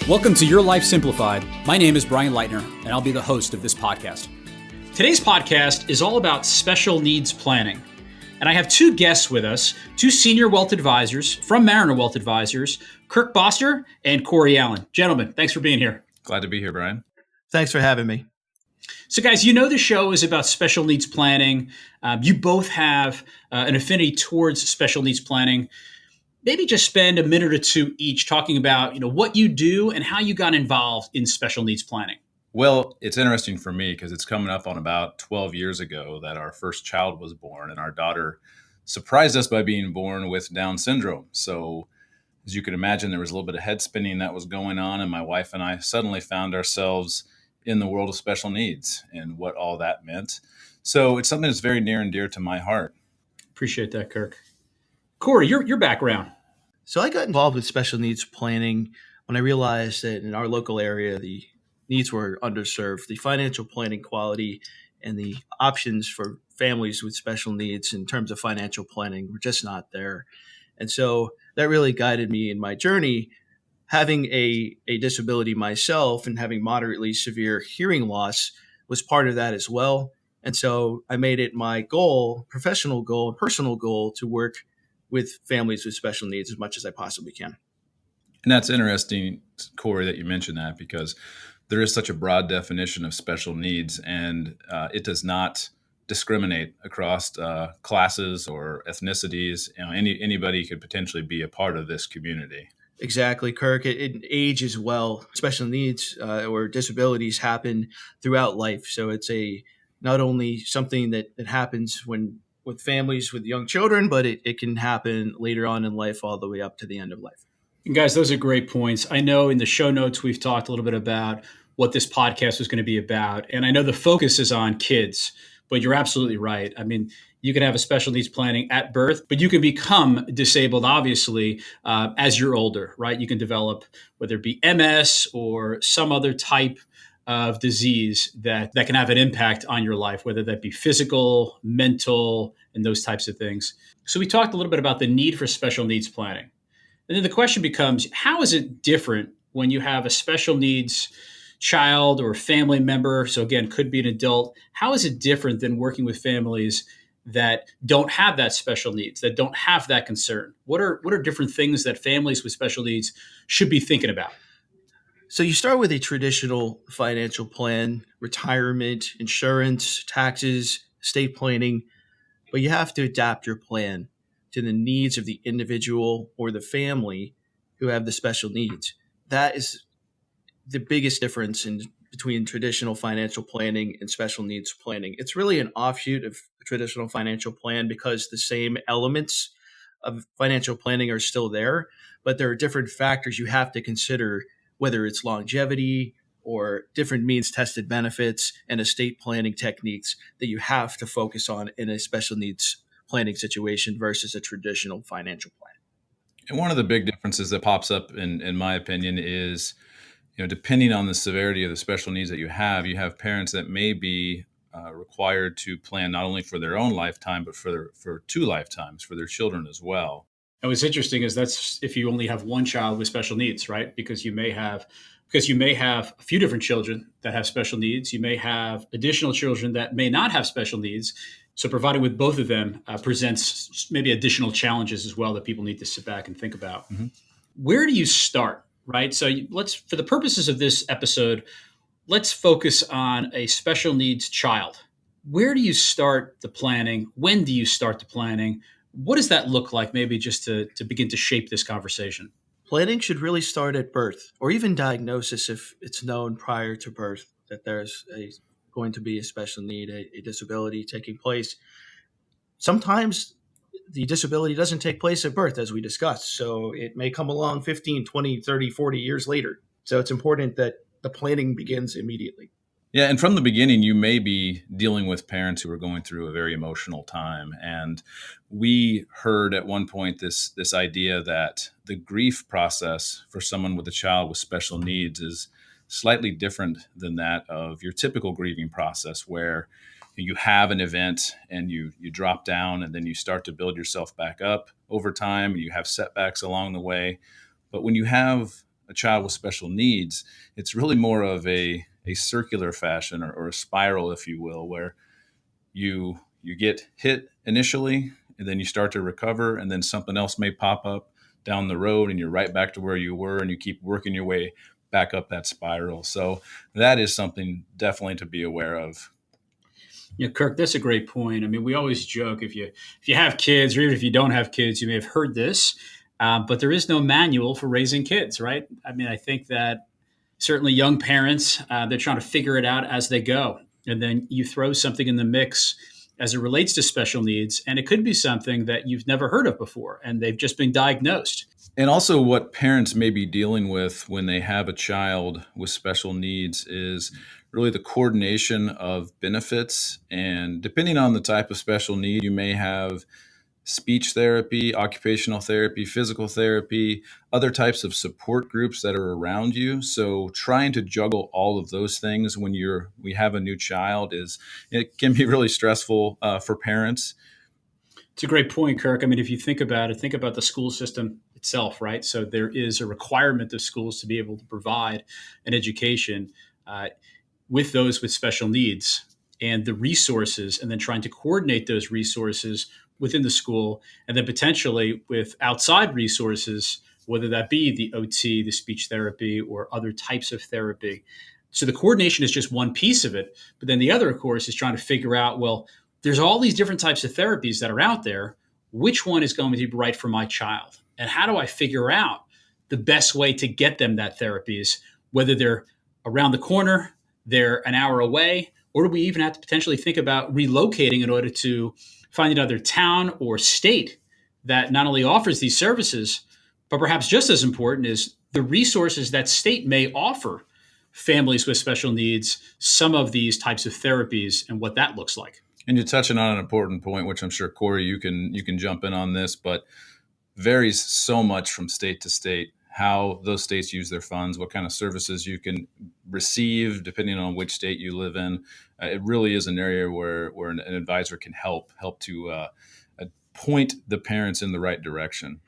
Welcome to Your Life Simplified. My name is Brian Leitner, and I'll be the host of this podcast. Today's podcast is all about special needs planning. And I have two guests with us, two senior wealth advisors from Mariner Wealth Advisors, Kirk Background and Cory Allen. Gentlemen, thanks for being here. Glad to be here, Brian. Thanks for having me. So guys, you know the show is about special needs planning. You both have an affinity towards special needs planning. Maybe just spend a minute or two each talking about, what you do and how you got involved in special needs planning. Well, it's interesting for me because it's coming up on about 12 years ago that our first child was born, and our daughter surprised us by being born with Down syndrome. So as you can imagine, there was a little bit of head spinning that was going on, and my wife and I suddenly found ourselves in the world of special needs and what all that meant. So it's something that's very near and dear to my heart. Appreciate that, Kirk. Cory, your background. So I got involved with special needs planning when I realized that in our local area, the needs were underserved. The financial planning quality and the options for families with special needs in terms of financial planning were just not there. And so that really guided me in my journey. Having a disability myself and having moderately severe hearing loss was part of that as well. And so I made it my goal, professional goal, and personal goal to work with families with special needs as much as I possibly can. And that's interesting, Cory, that you mentioned that, because there is such a broad definition of special needs, and it does not discriminate across classes or ethnicities. Anybody could potentially be a part of this community. Exactly, Kirk. It age as well. Special needs or disabilities happen throughout life. So it's not only something that happens with families with young children, but it can happen later on in life all the way up to the end of life. And guys, those are great points. I know in the show notes, we've talked a little bit about what this podcast was going to be about. And I know the focus is on kids, but you're absolutely right. I mean, you can have a special needs planning at birth, but you can become disabled, obviously, as you're older, right? You can develop, whether it be MS or some other type of disease that can have an impact on your life, whether that be physical, mental, and those types of things. So we talked a little bit about the need for special needs planning. And then the question becomes, how is it different when you have a special needs child or family member? So again, could be an adult. How is it different than working with families that don't have that special needs, that don't have that concern? What are different things that families with special needs should be thinking about? So you start with a traditional financial plan, retirement, insurance, taxes, estate planning, but you have to adapt your plan to the needs of the individual or the family who have the special needs. That is the biggest difference between traditional financial planning and special needs planning. It's really an offshoot of a traditional financial plan because the same elements of financial planning are still there, but there are different factors you have to consider, whether it's longevity or different means tested benefits and estate planning techniques that you have to focus on in a special needs planning situation versus a traditional financial plan. And one of the big differences that pops up, in my opinion, is, depending on the severity of the special needs that you have parents that may be required to plan not only for their own lifetime, but for two lifetimes for their children as well. And what's interesting is that's if you only have one child with special needs, right? Because you may have a few different children that have special needs. You may have additional children that may not have special needs. So providing with both of them presents maybe additional challenges as well that people need to sit back and think about. Mm-hmm. Where do you start, right? So for the purposes of this episode, let's focus on a special needs child. Where do you start the planning? When do you start the planning? What does that look like, maybe just to begin to shape this conversation? Planning should really start at birth, or even diagnosis if it's known prior to birth that there's going to be a special need, a disability taking place. Sometimes the disability doesn't take place at birth, as we discussed, so it may come along 15, 20, 30, 40 years later. So it's important that the planning begins immediately. Yeah, and from the beginning, you may be dealing with parents who are going through a very emotional time. And we heard at one point this idea that the grief process for someone with a child with special needs is slightly different than that of your typical grieving process, where you have an event and you drop down and then you start to build yourself back up over time and you have setbacks along the way. But when you have a child with special needs, it's really more of a circular fashion or a spiral, if you will, where you get hit initially and then you start to recover and then something else may pop up down the road and you're right back to where you were and you keep working your way back up that spiral. So that is something definitely to be aware of. Yeah, Kirk, that's a great point. I mean, we always joke if you have kids, or even if you don't have kids, you may have heard this, but there is no manual for raising kids, right? I mean, I think that certainly young parents, they're trying to figure it out as they go, and then you throw something in the mix as it relates to special needs, and it could be something that you've never heard of before, and they've just been diagnosed. And also, what parents may be dealing with when they have a child with special needs is really the coordination of benefits. And depending on the type of special need, you may have speech therapy, occupational therapy, physical therapy, other types of support groups that are around you. So trying to juggle all of those things when we have a new child it can be really stressful for parents. It's a great point, Kirk. I mean, if you think about it, think about the school system itself, right? So there is a requirement of schools to be able to provide an education uh, with those with special needs and the resources, and then trying to coordinate those resources within the school, and then potentially with outside resources, whether that be the OT, the speech therapy, or other types of therapy. So the coordination is just one piece of it. But then the other, of course, is trying to figure out, well, there's all these different types of therapies that are out there. Which one is going to be right for my child? And how do I figure out the best way to get them that therapies, whether they're around the corner, they're an hour away, or do we even have to potentially think about relocating in order to find another town or state that not only offers these services, but perhaps just as important is the resources that state may offer families with special needs, some of these types of therapies and what that looks like. And you're touching on an important point, which I'm sure, Cory, you can jump in on this, but varies so much from state to state, how those states use their funds, what kind of services you can receive, depending on which state you live in. It really is an area where an advisor can help to point the parents in the right direction.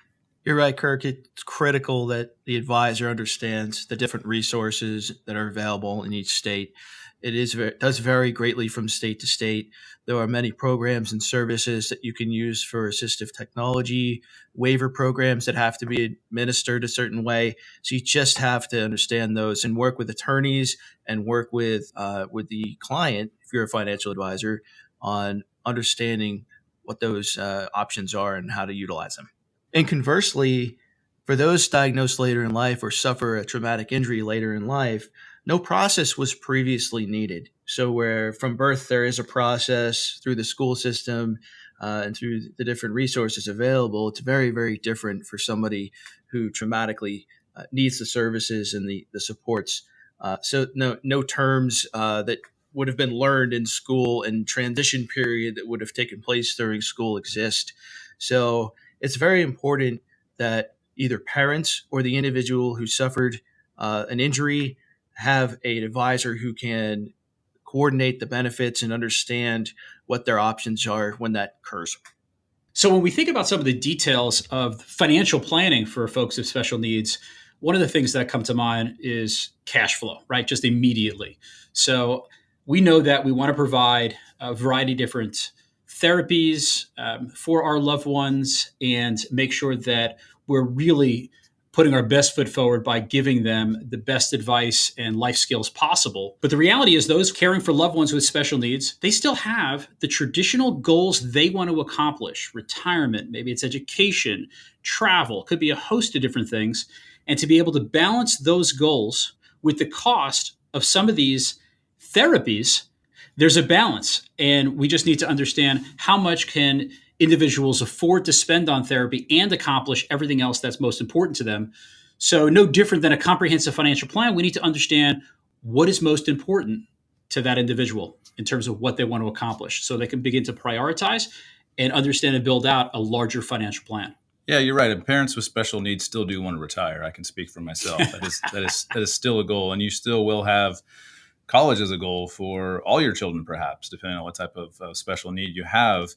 You're right, Kirk. It's critical that the advisor understands the different resources that are available in each state. It does vary greatly from state to state. There are many programs and services that you can use for assistive technology, waiver programs that have to be administered a certain way. So you just have to understand those and work with attorneys and work with the client, if you're a financial advisor, on understanding what those options are and how to utilize them. And conversely, for those diagnosed later in life or suffer a traumatic injury later in life, no process was previously needed. So where from birth there is a process through the school system and through the different resources available, it's very, very different for somebody who traumatically needs the services and the supports. So no terms that would have been learned in school and transition period that would have taken place during school exist. So it's very important that either parents or the individual who suffered an injury have an advisor who can coordinate the benefits and understand what their options are when that occurs. So when we think about some of the details of financial planning for folks with special needs, one of the things that come to mind is cash flow, right? Just immediately. So we know that we want to provide a variety of different therapies for our loved ones and make sure that we're really putting our best foot forward by giving them the best advice and life skills possible. But the reality is those caring for loved ones with special needs, they still have the traditional goals they want to accomplish: retirement, maybe it's education, travel, could be a host of different things. And to be able to balance those goals with the cost of some of these therapies, there's a balance. And we just need to understand how much can individuals afford to spend on therapy and accomplish everything else that's most important to them. So no different than a comprehensive financial plan, we need to understand what is most important to that individual in terms of what they want to accomplish so they can begin to prioritize and understand and build out a larger financial plan. Yeah, you're right. And parents with special needs still do want to retire. I can speak for myself. That is still a goal. And you still will have college as a goal for all your children, perhaps, depending on what type of special need you have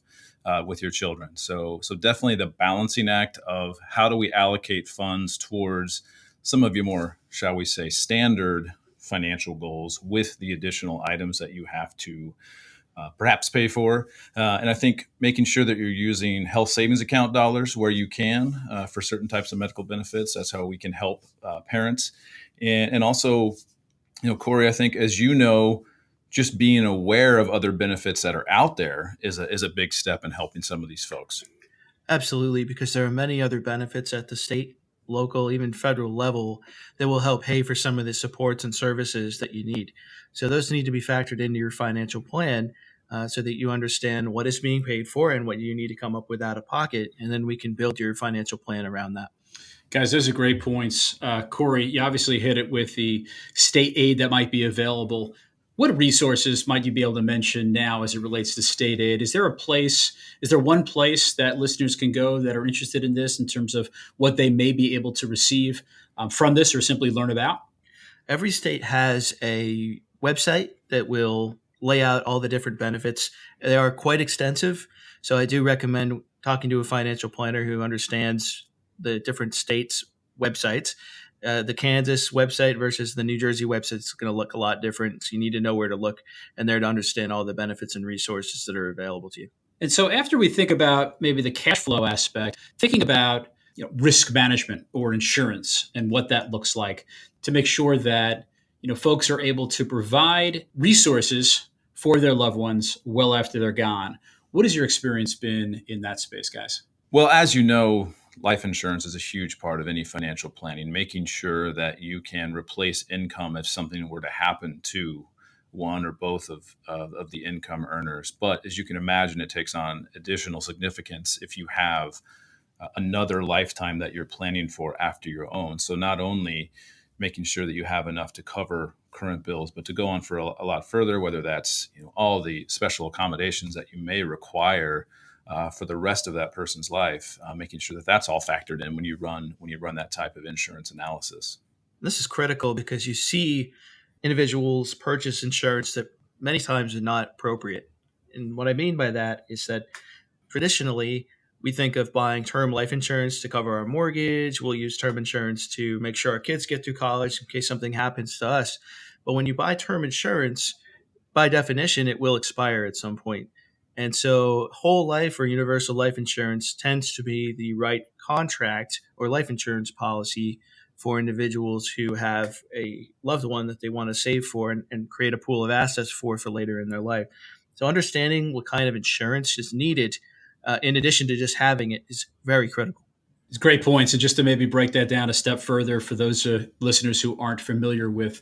with your children. So definitely the balancing act of how do we allocate funds towards some of your more, shall we say, standard financial goals with the additional items that you have to perhaps pay for. And I think making sure that you're using health savings account dollars where you can for certain types of medical benefits. That's how we can help parents. And also, Cory, I think, as you know, just being aware of other benefits that are out there is a big step in helping some of these folks. Absolutely, because there are many other benefits at the state, local, even federal level that will help pay for some of the supports and services that you need. So those need to be factored into your financial plan so that you understand what is being paid for and what you need to come up with out of pocket. And then we can build your financial plan around that. Guys, those are great points. Cory, you obviously hit it with the state aid that might be available. What resources might you be able to mention now as it relates to state aid? Is there one place that listeners can go that are interested in this in terms of what they may be able to receive from this or simply learn about? Every state has a website that will lay out all the different benefits. They are quite extensive. So I do recommend talking to a financial planner who understands the different states' websites. The Kansas website versus the New Jersey website is going to look a lot different. So you need to know where to look and there to understand all the benefits and resources that are available to you. And so after we think about maybe the cash flow aspect, thinking about risk management or insurance and what that looks like to make sure that folks are able to provide resources for their loved ones well after they're gone. What has your experience been in that space, guys? Well, as you know, life insurance is a huge part of any financial planning, making sure that you can replace income if something were to happen to one or both of the income earners. But as you can imagine, it takes on additional significance if you have another lifetime that you're planning for after your own. So not only making sure that you have enough to cover current bills, but to go on for a lot further, whether that's all the special accommodations that you may require for the rest of that person's life, making sure that that's all factored in when you run that type of insurance analysis. This is critical because you see individuals purchase insurance that many times are not appropriate. And what I mean by that is that traditionally we think of buying term life insurance to cover our mortgage. We'll use term insurance to make sure our kids get through college in case something happens to us. But when you buy term insurance, by definition, it will expire at some point. And so whole life or universal life insurance tends to be the right contract or life insurance policy for individuals who have a loved one that they want to save for and create a pool of assets for later in their life. So understanding what kind of insurance is needed in addition to just having it is very critical. It's great points. And just to maybe break that down a step further for those listeners who aren't familiar with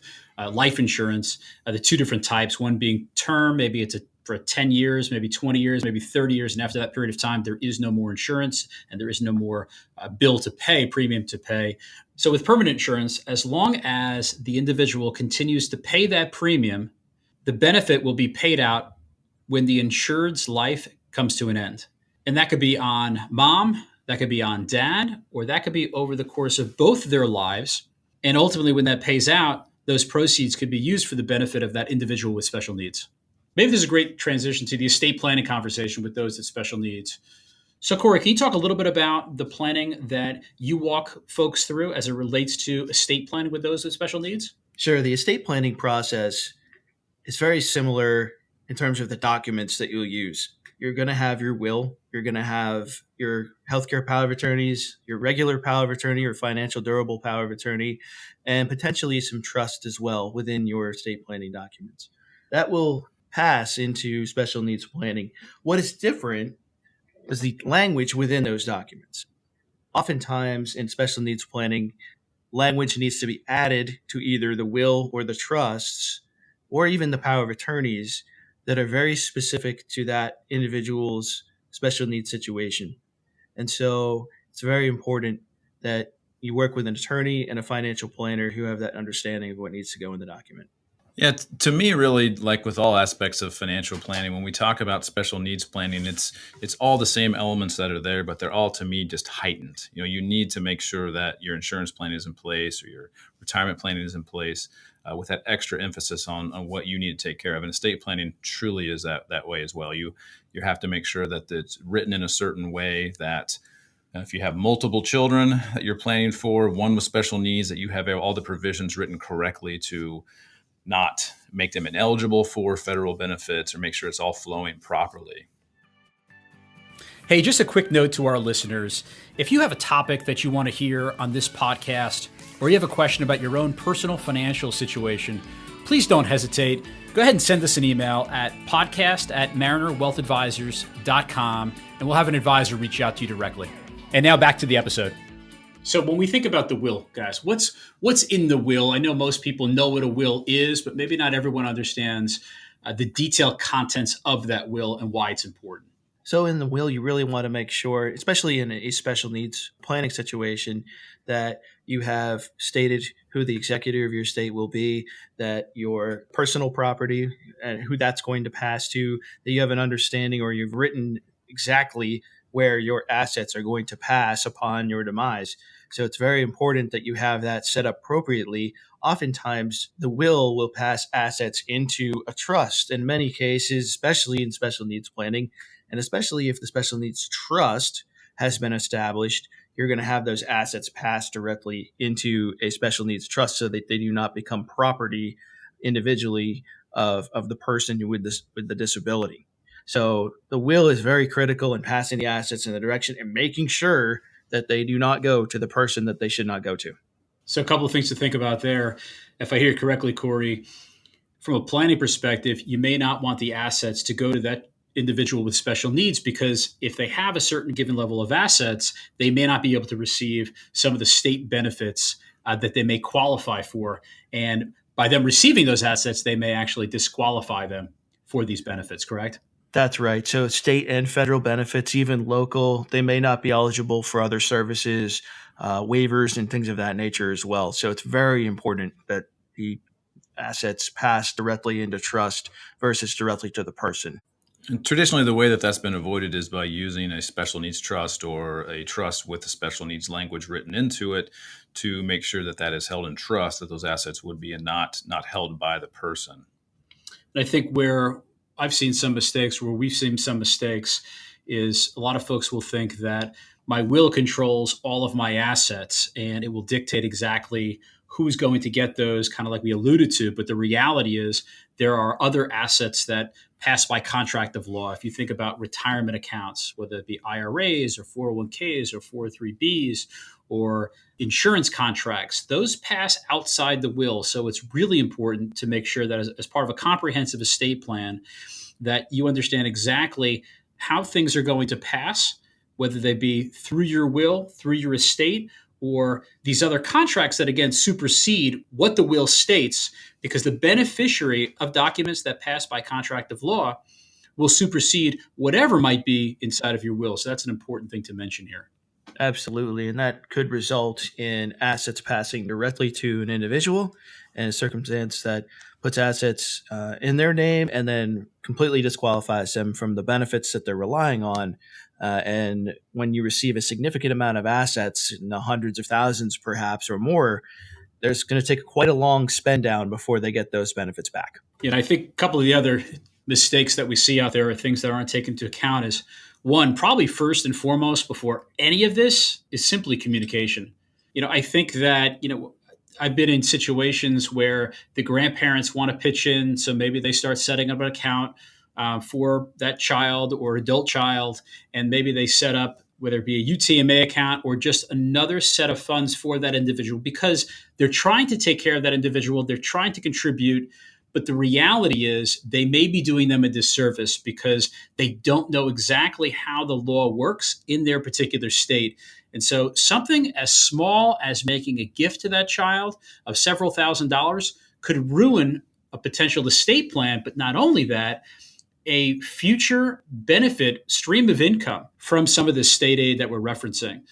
life insurance, the two different types, one being term, maybe it's for 10 years, maybe 20 years, maybe 30 years. And after that period of time, there is no more insurance and there is no more bill to pay, premium to pay. So with permanent insurance, as long as the individual continues to pay that premium, the benefit will be paid out when the insured's life comes to an end. And that could be on mom, that could be on dad, or that could be over the course of both their lives. And ultimately, when that pays out, those proceeds could be used for the benefit of that individual with special needs. Maybe there's a great transition to the estate planning conversation with those with special needs. So, Cory, can you talk a little bit about the planning that you walk folks through as it relates to estate planning with those with special needs? Sure. The estate planning process is very similar in terms of the documents that you'll use. You're going to have your will. You're going to have your healthcare power of attorneys, your regular power of attorney or financial durable power of attorney, and potentially some trust as well within your estate planning documents. That will pass into special needs planning. What is different is the language within those documents. Oftentimes in special needs planning, language needs to be added to either the will or the trusts or even the power of attorneys that are very specific to that individual's special needs situation. And so it's very important that you work with an attorney and a financial planner who have that understanding of what needs to go in the document. Yeah, to me, really, like with all aspects of financial planning, when we talk about special needs planning, it's all the same elements that are there, but they're all, to me, just heightened. You need to make sure that your insurance planning is in place or your retirement planning is in place with that extra emphasis on what you need to take care of. And estate planning truly is that way as well. You have to make sure that it's written in a certain way that If you have multiple children that you're planning for, one with special needs, that you have all the provisions written correctly to not make them ineligible for federal benefits or make sure it's all flowing properly. Hey, just a quick note to our listeners. If you have a topic that you want to hear on this podcast, or you have a question about your own personal financial situation, please don't hesitate. Go ahead and send us an email at podcast@marinerwealthadvisors.com, and we'll have an advisor reach out to you directly. And now back to the episode. So when we think about the will, guys, what's in the will? I know most people know what a will is, but maybe not everyone understands the detailed contents of that will and why it's important. So in the will, you really want to make sure, especially in a special needs planning situation, that you have stated who the executor of your estate will be, that your personal property and who that's going to pass to, that you have an understanding or you've written exactly where your assets are going to pass upon your demise. So it's very important that you have that set up appropriately. Oftentimes, the will pass assets into a trust in many cases, especially in special needs planning. And especially if the special needs trust has been established, you're going to have those assets passed directly into a special needs trust so that they do not become property individually of the person with the disability. So the will is very critical in passing the assets in the direction and making sure that they do not go to the person that they should not go to. So a couple of things to think about there. If I hear correctly, Cory, from a planning perspective, you may not want the assets to go to that individual with special needs, because if they have a certain given level of assets, they may not be able to receive some of the state benefits that they may qualify for. And by them receiving those assets, they may actually disqualify them for these benefits, correct? That's right. So state and federal benefits, even local, they may not be eligible for other services, waivers, and things of that nature as well. So it's very important that the assets pass directly into trust versus directly to the person. And traditionally, the way that that's been avoided is by using a special needs trust or a trust with the special needs language written into it to make sure that that is held in trust, that those assets would be and not held by the person. And I think where I've seen some mistakes, where we've seen some mistakes, is a lot of folks will think that my will controls all of my assets and it will dictate exactly who's going to get those, kind of like we alluded to. But the reality is there are other assets that pass by contract of law. If you think about retirement accounts, whether it be IRAs or 401ks or 403bs or insurance contracts, those pass outside the will. So it's really important to make sure that as part of a comprehensive estate plan, that you understand exactly how things are going to pass, whether they be through your will, through your estate, or these other contracts that, again, supersede what the will states, because the beneficiary of documents that pass by contract of law will supersede whatever might be inside of your will. So that's an important thing to mention here. Absolutely. And that could result in assets passing directly to an individual in a circumstance that puts assets in their name and then completely disqualifies them from the benefits that they're relying on. And when you receive a significant amount of assets, in the hundreds of thousands perhaps or more, there's going to take quite a long spend down before they get those benefits back. And I think a couple of the other mistakes that we see out there are things that aren't taken into account is, one, probably first and foremost before any of this is simply communication. I think that, I've been in situations where the grandparents want to pitch in. So maybe they start setting up an account for that child or adult child. And maybe they set up, whether it be a UTMA account or just another set of funds for that individual, because they're trying to take care of that individual. They're trying to contribute. But the reality is they may be doing them a disservice because they don't know exactly how the law works in their particular state. And so something as small as making a gift to that child of several $1,000s could ruin a potential estate plan. But not only that, a future benefit stream of income from some of the state aid that we're referencing.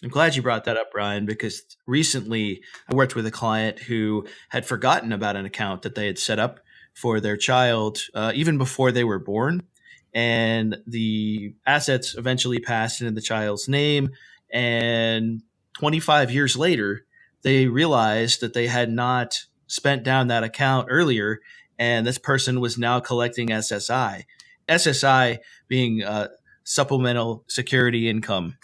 I'm glad you brought that up, Brian, because recently I worked with a client who had forgotten about an account that they had set up for their child even before they were born. And the assets eventually passed into the child's name. And 25 years later, they realized that they had not spent down that account earlier. And this person was now collecting SSI. SSI being supplemental security income.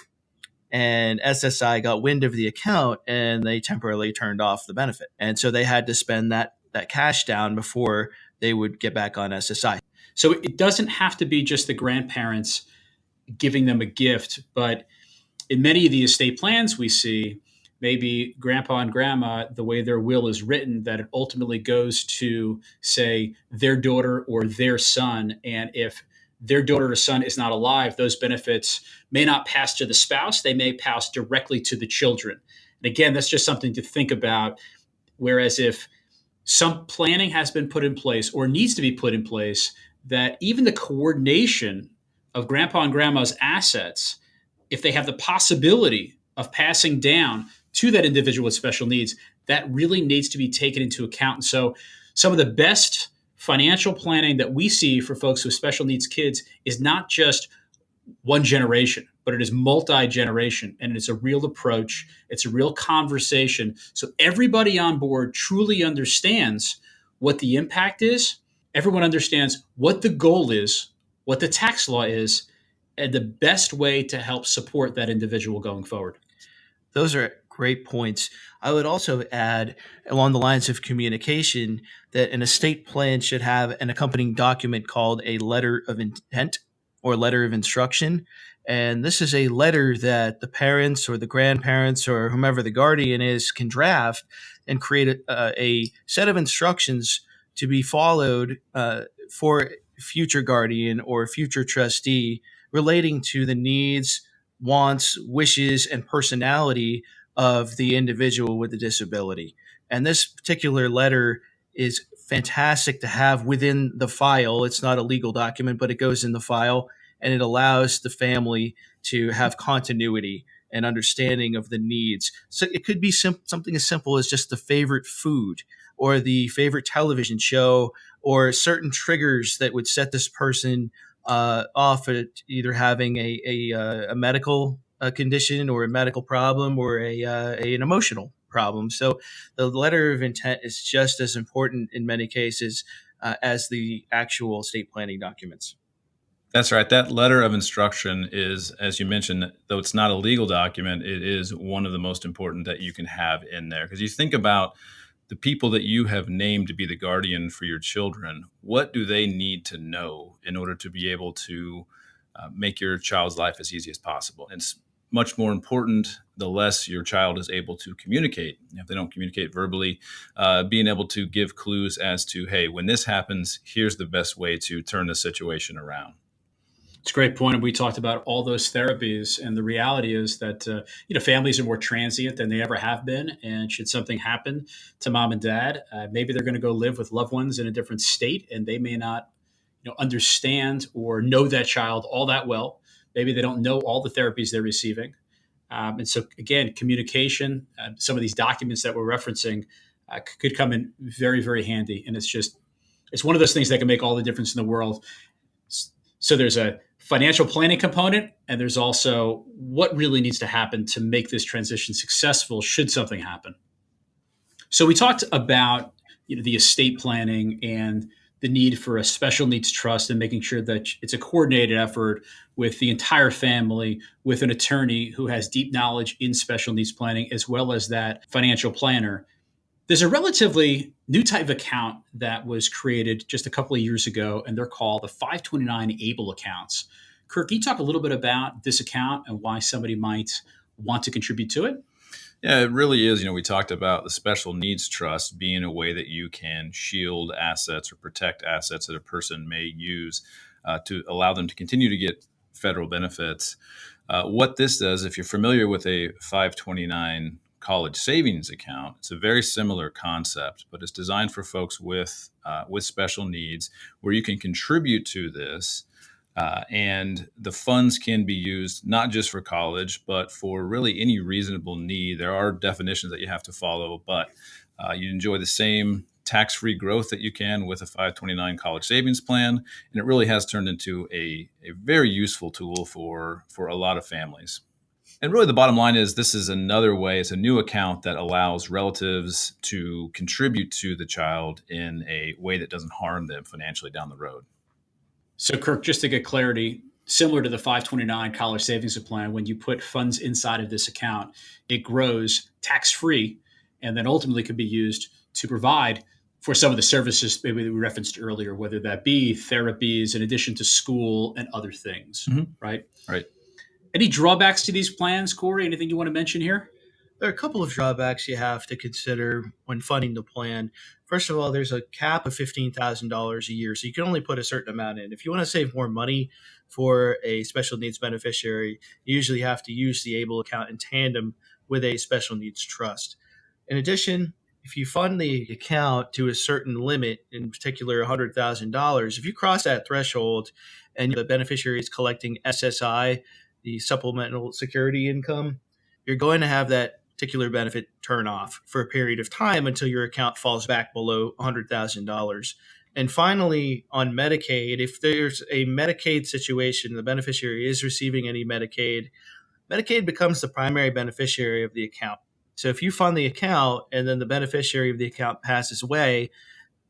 and SSI got wind of the account and they temporarily turned off the benefit. And so they had to spend that cash down before they would get back on SSI. So it doesn't have to be just the grandparents giving them a gift, but in many of the estate plans we see, maybe grandpa and grandma, the way their will is written, that it ultimately goes to, say, their daughter or their son. And if their daughter or son is not alive, those benefits may not pass to the spouse. They may pass directly to the children. And again, that's just something to think about. Whereas if some planning has been put in place or needs to be put in place, that even the coordination of grandpa and grandma's assets, if they have the possibility of passing down to that individual with special needs, that really needs to be taken into account. And so some of the best financial planning that we see for folks with special needs kids is not just one generation, but it is multi-generation, and it's a real approach. It's a real conversation. So everybody on board truly understands what the impact is. Everyone understands what the goal is, what the tax law is, and the best way to help support that individual going forward. Those are great points. I would also add, along the lines of communication, that an estate plan should have an accompanying document called a letter of intent or letter of instruction. And this is a letter that the parents or the grandparents or whomever the guardian is can draft and create a set of instructions to be followed for future guardian or future trustee relating to the needs, wants, wishes, and personality of the individual with the disability. And this particular letter is fantastic to have within the file. It's not a legal document, but it goes in the file, and it allows the family to have continuity and understanding of the needs. So it could be something as simple as just the favorite food or the favorite television show or certain triggers that would set this person off at either having a medical condition or a medical problem or an emotional problem. So the letter of intent is just as important in many cases as the actual estate planning documents. That's right. That letter of instruction is, as you mentioned, though it's not a legal document, it is one of the most important that you can have in there. Because you think about the people that you have named to be the guardian for your children, what do they need to know in order to be able to make your child's life as easy as possible? And it's much more important the less your child is able to communicate. If they don't communicate verbally, being able to give clues as to, hey, when this happens, here's the best way to turn the situation around. It's a great point. And we talked about all those therapies. And the reality is that, families are more transient than they ever have been. And should something happen to mom and dad, maybe they're going to go live with loved ones in a different state, and they may not, understand or know that child all that well. Maybe they don't know all the therapies they're receiving. And so, again, communication, some of these documents that we're referencing could come in very, very handy. And it's one of those things that can make all the difference in the world. So there's a financial planning component, and there's also what really needs to happen to make this transition successful should something happen. So we talked about the estate planning and the need for a special needs trust and making sure that it's a coordinated effort with the entire family, with an attorney who has deep knowledge in special needs planning, as well as that financial planner. There's a relatively new type of account that was created just a couple of years ago, and they're called the 529 ABLE accounts. Kirk, can you talk a little bit about this account and why somebody might want to contribute to it? Yeah, it really is. We talked about the special needs trust being a way that you can shield assets or protect assets that a person may use to allow them to continue to get federal benefits. What this does, if you're familiar with a 529 college savings account, it's a very similar concept, but it's designed for folks with special needs where you can contribute to this. And the funds can be used not just for college, but for really any reasonable need. There are definitions that you have to follow, but you enjoy the same tax-free growth that you can with a 529 college savings plan. And it really has turned into a very useful tool for a lot of families. And really the bottom line is this is another way, it's a new account that allows relatives to contribute to the child in a way that doesn't harm them financially down the road. So Kirk, just to get clarity, similar to the 529 college savings plan. When you put funds inside of this account, it grows tax-free and then ultimately could be used to provide for some of the services maybe that we referenced earlier, whether that be therapies in addition to school and other things, right? Right. Any drawbacks to these plans, Cory? Anything you want to mention here? There are a couple of drawbacks you have to consider when funding the plan. First of all, there's a cap of $15,000 a year, so you can only put a certain amount in. If you want to save more money for a special needs beneficiary, you usually have to use the ABLE account in tandem with a special needs trust. In addition, if you fund the account to a certain limit, in particular $100,000, if you cross that threshold and the beneficiary is collecting SSI, the supplemental security income, you're going to have that particular benefit turn off for a period of time until your account falls back below $100,000. And finally, on Medicaid, if there's a Medicaid situation, the beneficiary is receiving any Medicaid, Medicaid becomes the primary beneficiary of the account. So if you fund the account and then the beneficiary of the account passes away,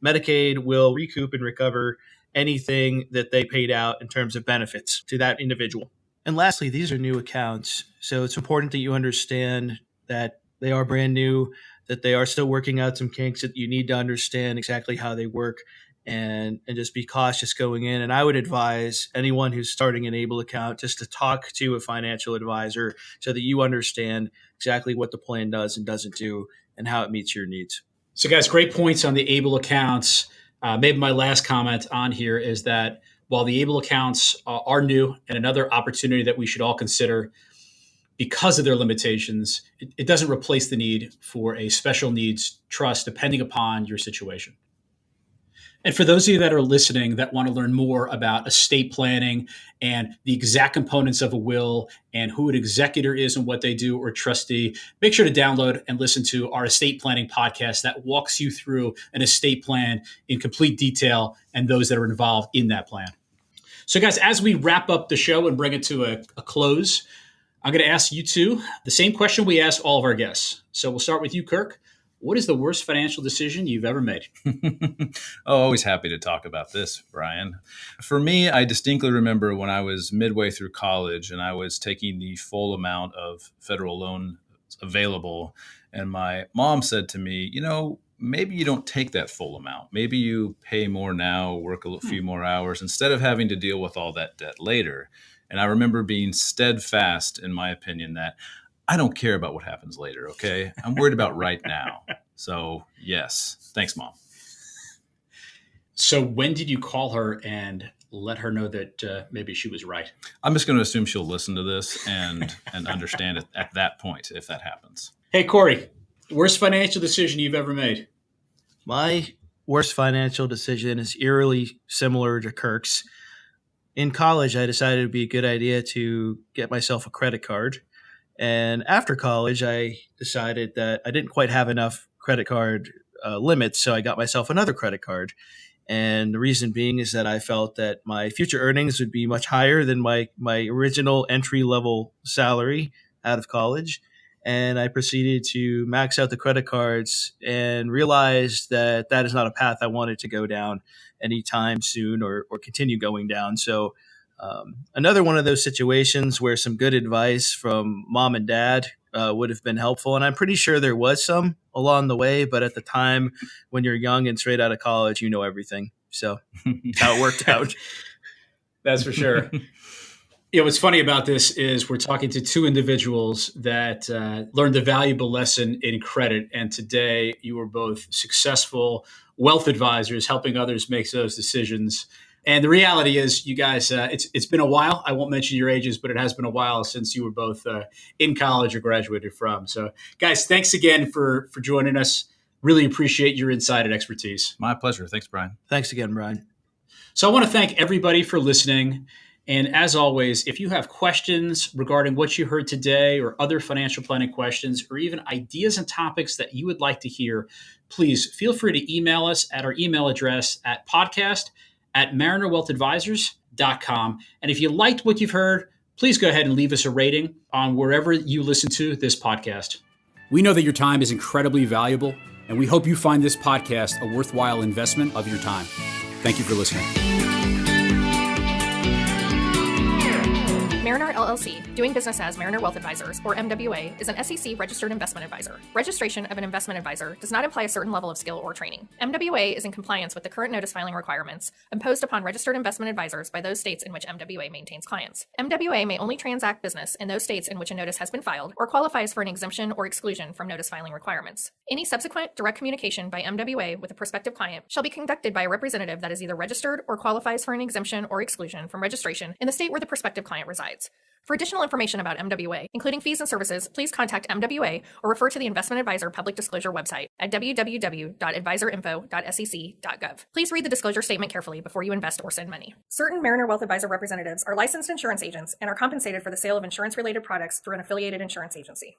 Medicaid will recoup and recover anything that they paid out in terms of benefits to that individual. And lastly, these are new accounts. So it's important that you understand that they are brand new, that they are still working out some kinks, that you need to understand exactly how they work and just be cautious going in. And I would advise anyone who's starting an ABLE account just to talk to a financial advisor so that you understand exactly what the plan does and doesn't do and how it meets your needs. So guys, great points on the ABLE accounts. Maybe my last comment on here is that while the ABLE accounts are new and another opportunity that we should all consider because of their limitations, it doesn't replace the need for a special needs trust depending upon your situation. And for those of you that are listening that want to learn more about estate planning and the exact components of a will and who an executor is and what they do or trustee, make sure to download and listen to our estate planning podcast that walks you through an estate plan in complete detail and those that are involved in that plan. So guys, as we wrap up the show and bring it to a close, I'm going to ask you two the same question we ask all of our guests. So we'll start with you, Kirk. What is the worst financial decision you've ever made? Always happy to talk about this, Brian. For me, I distinctly remember when I was midway through college and I was taking the full amount of federal loan available. And my mom said to me, maybe you don't take that full amount. Maybe you pay more now, work a few more hours instead of having to deal with all that debt later. And I remember being steadfast in my opinion that I don't care about what happens later, okay? I'm worried about right now. So, yes. Thanks, Mom. So when did you call her and let her know that maybe she was right? I'm just going to assume she'll listen to this and understand it at that point if that happens. Hey, Cory, worst financial decision you've ever made? My worst financial decision is eerily similar to Kirk's. In college, I decided it would be a good idea to get myself a credit card. And after college, I decided that I didn't quite have enough credit card limits, so I got myself another credit card. And the reason being is that I felt that my future earnings would be much higher than my original entry-level salary out of college. And I proceeded to max out the credit cards and realized that that is not a path I wanted to go down anytime soon or continue going down. So another one of those situations where some good advice from mom and dad would have been helpful. And I'm pretty sure there was some along the way, but at the time when you're young and straight out of college, you know everything. So how it worked out. That's for sure. What's funny about this is we're talking to two individuals that learned a valuable lesson in credit. And today you are both successful wealth advisors helping others make those decisions. And the reality is, you guys, it's been a while. I won't mention your ages, but it has been a while since you were both in college or graduated from. So, guys, thanks again for joining us. Really appreciate your insight and expertise. My pleasure. Thanks, Brian. Thanks again, Brian. So I want to thank everybody for listening. And as always, if you have questions regarding what you heard today or other financial planning questions or even ideas and topics that you would like to hear, please feel free to email us at our email address at podcast@marinerwealthadvisors.com. And if you liked what you've heard, please go ahead and leave us a rating on wherever you listen to this podcast. We know that your time is incredibly valuable, and we hope you find this podcast a worthwhile investment of your time. Thank you for listening. Mariner LLC, doing business as Mariner Wealth Advisors, or MWA, is an SEC registered investment advisor. Registration of an investment advisor does not imply a certain level of skill or training. MWA is in compliance with the current notice filing requirements imposed upon registered investment advisors by those states in which MWA maintains clients. MWA may only transact business in those states in which a notice has been filed or qualifies for an exemption or exclusion from notice filing requirements. Any subsequent direct communication by MWA with a prospective client shall be conducted by a representative that is either registered or qualifies for an exemption or exclusion from registration in the state where the prospective client resides. For additional information about MWA, including fees and services, please contact MWA or refer to the Investment Advisor Public Disclosure website at www.advisorinfo.sec.gov. Please read the disclosure statement carefully before you invest or send money. Certain Mariner Wealth Advisor representatives are licensed insurance agents and are compensated for the sale of insurance-related products through an affiliated insurance agency.